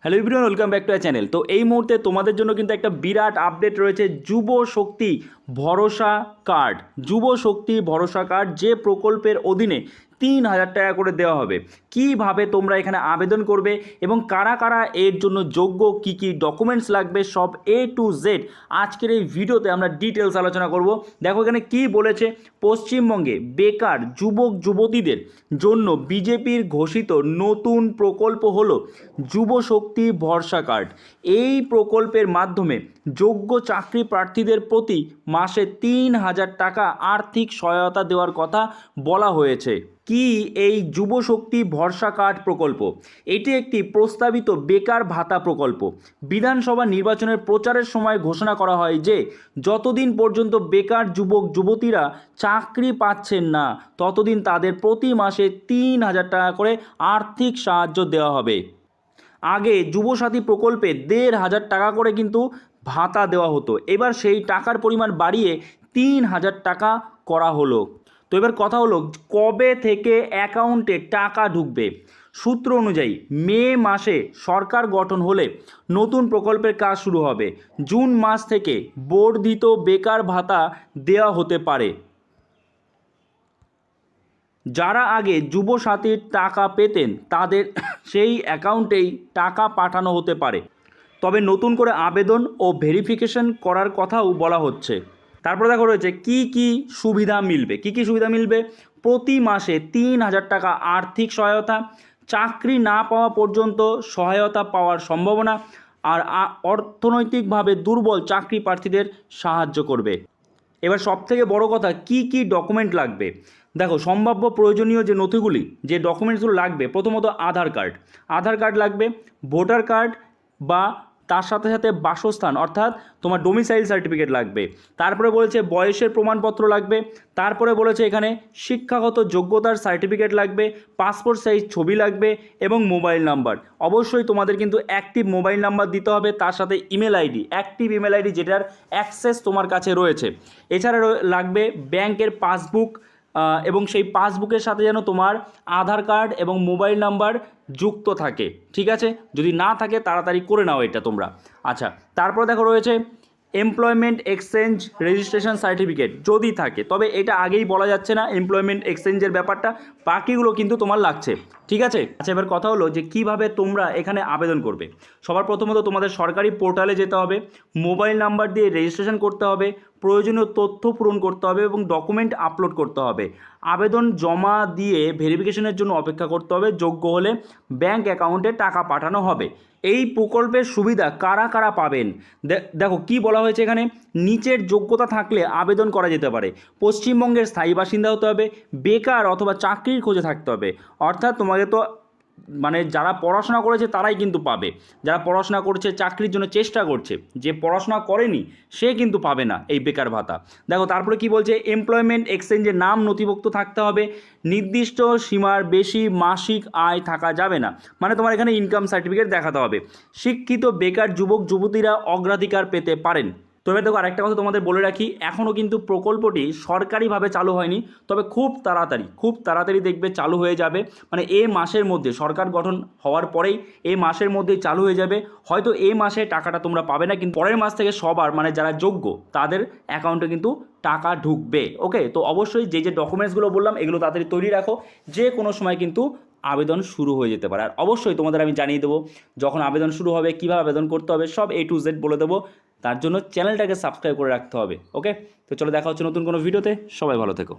Hello everyone, welcome back to a channel. তো এই মুহূর্তে তোমাদের জন্য কিন্তু একটা বিরাট আপডেট রয়েছে। যুব শক্তি ভরসা কার্ড, যুব শক্তি ভরসা কার্ড যে প্রকল্পের অধীনে 3,000 টাকা করে দেওয়া হবে। কিভাবে তোমরা এখানে আবেদন করবে এবং কারা কারা এর জন্য যোগ্য, কি কি ডকুমেন্টস লাগবে, সব A to Z আজকের এই ভিডিওতে আমরা ডিটেলস আলোচনা করব। দেখো এখানে কি বলেছে, পশ্চিমবঙ্গে বেকার যুবক যুবতীদের জন্য বিজেপির ঘোষিত নতুন প্রকল্প হলো যুব শক্তি ভরসা কার্ড। এই প্রকল্পের মাধ্যমে যোগ্য চাকরি প্রার্থীদের প্রতি মাসে 3,000 টাকা আর্থিক সহায়তা দেওয়ার কথা বলা হয়েছে। কি এই যুব শক্তি ভরসা কার্ড প্রকল্প? এটি একটি প্রস্তাবিত বেকার ভাতা প্রকল্প। বিধানসভা নির্বাচনের প্রচারের সময় ঘোষণা করা হয় যে যতদিন পর্যন্ত বেকার যুবক যুবতীরা চাকরি পাচ্ছেন না ততদিন তাদের প্রতি মাসে 3,000 টাকা করে আর্থিক সাহায্য দেওয়া হবে। আগে যুবসাথী প্রকল্পে 1,500 টাকা করে কিন্তু ভাতা দেওয়া হতো, এবার সেই টাকার পরিমাণ বাড়িয়ে 3,000 টাকা করা হলো। তো এবার কথা হলো, কবে থেকে অ্যাকাউন্টে টাকা ঢুকবে? সূত্র অনুযায়ী মে মাসে সরকার গঠন হলে নতুন প্রকল্পের কাজ শুরু হবে। জুন মাস থেকে বর্ধিত বেকার ভাতা দেওয়া হতে পারে। যারা আগে যুবসাথীর টাকা পেতেন তাদের সেই অ্যাকাউন্টেই টাকা পাঠানো হতে পারে, তবে নতুন করে আবেদন ও ভেরিফিকেশন করার কথাও বলা হচ্ছে। তারপরে দেখো রয়েছে কি কি সুবিধা মিলবে। কি কি সুবিধা মিলবে? প্রতি মাসে 3,000 টাকা আর্থিক সহায়তা, চাকরি না পাওয়া পর্যন্ত সহায়তা পাওয়ার সম্ভাবনা, আর অর্থনৈতিকভাবে দুর্বল চাকরি প্রার্থীদের সাহায্য করবে। এবার সবথেকে বড় কথা, কি কি ডকুমেন্ট লাগবে? দেখো, সম্ভাব্য প্রয়োজনীয় যে নথিগুলি, যে ডকুমেন্টসগুলো লাগবে, প্রথমত আধার কার্ড লাগবে, ভোটার কার্ড বা তার সাথে সাথে বাসস্থান অর্থাৎ তোমার ডোমিসাইল সার্টিফিকেট লাগবে। তারপরে বলেছে বয়সের প্রমাণপত্র লাগবে। তারপরে বলেছে এখানে শিক্ষাগত যোগ্যতার সার্টিফিকেট লাগবে, পাসপোর্ট সাইজ ছবি লাগবে এবং মোবাইল নাম্বার। অবশ্যই তোমাদের কিন্তু অ্যাক্টিভ মোবাইল নাম্বার দিতে হবে, তার সাথে email ID, active email ID যেটার অ্যাক্সেস তোমার কাছে রয়েছে। এছাড়া লাগবে ব্যাংকের পাসবুক, এবং সেই পাসবুকের সাথে যেন তোমার আধার কার্ড এবং মোবাইল নাম্বার যুক্ত থাকে। ঠিক আছে, যদি না থাকে তাড়াতাড়ি করে নাও এটা তোমরা। আচ্ছা, তারপর দেখো রয়েছে এমপ্লয়মেন্ট এক্সচেঞ্জ রেজিস্ট্রেশন সার্টিফিকেট যদি থাকে, তবে এটা আগেই বলা যাচ্ছে না এমপ্লয়মেন্ট এক্সচেঞ্জের ব্যাপারটা, বাকিগুলো কিন্তু তোমার লাগছে। ঠিক আছে। আচ্ছা, এবার কথা হলো যে কিভাবে তোমরা এখানে আবেদন করবে। সবার প্রথমত তোমাদের সরকারি পোর্টালে যেতে হবে, মোবাইল নাম্বার দিয়ে রেজিস্ট্রেশন করতে হবে, প্রয়োজনীয় তথ্য পূরণ করতে হবে এবং ডকুমেন্ট আপলোড করতে হবে। আবেদন জমা দিয়ে ভেরিফিকেশনের জন্য অপেক্ষা করতে হবে। যোগ্য হলে ব্যাংক অ্যাকাউন্টে টাকা পাঠানো হবে। এই প্রকল্পের সুবিধা কারা কারা পাবেন? দেখো কি বলা হয়েছে এখানে, নিচের যোগ্যতা থাকলে আবেদন করা যেতে পারে। পশ্চিমবঙ্গের স্থায়ী বাসিন্দা হতে হবে, বেকার অথবা চাকরির খোঁজে থাকতে হবে। অর্থাৎ তোমাকে তো মানে যারা পড়াশোনা করেছে তারাই কিন্তু পাবে, যারা পড়াশোনা করছে, চাকরির জন্য চেষ্টা করছে, যে পড়াশোনা করেনি সে কিন্তু পাবে না এই বেকার ভাতা। দেখো তারপরে কি বলছে, এমপ্লয়মেন্ট এক্সচেঞ্জের নাম নথিভুক্ত থাকতে হবে, নির্দিষ্ট সীমার বেশি মাসিক আয় থাকা যাবে না, মানে তোমার এখানে ইনকাম সার্টিফিকেট দেখাতে হবে। শিক্ষিত বেকার যুবক যুবতীরা অগ্রাধিকার পেতে পারেন। তো এবার দেখো আরেকটা কথা তোমাদের বলে রাখি, এখনও কিন্তু প্রকল্পটি সরকারিভাবে চালু হয়নি, তবে খুব তাড়াতাড়ি দেখবে চালু হয়ে যাবে। মানে এই মাসের মধ্যে, সরকার গঠন হওয়ার পরেই এই মাসের মধ্যেই চালু হয়ে যাবে। হয়তো এই মাসে টাকাটা তোমরা পাবে না, কিন্তু পরের মাস থেকে সবার মানে যারা যোগ্য তাদের অ্যাকাউন্টে কিন্তু টাকা ঢুকবে। ওকে, তো অবশ্যই যে যে ডকুমেন্টসগুলো বললাম এগুলো তাড়াতাড়ি তৈরি রাখো, যে কোনো সময় কিন্তু আবেদন শুরু হয়ে যেতে পারে। আর অবশ্যই তোমাদের আমি জানিয়ে দেবো যখন আবেদন শুরু হবে, কীভাবে আবেদন করতে হবে, সব A to Z বলে দেবো। তার জন্য চ্যানেলটাকে সাবস্ক্রাইব করে রাখতে হবে। ওকে, তো চলো দেখা হচ্ছে নতুন কোনো ভিডিওতে। সবাই ভালো থেকো।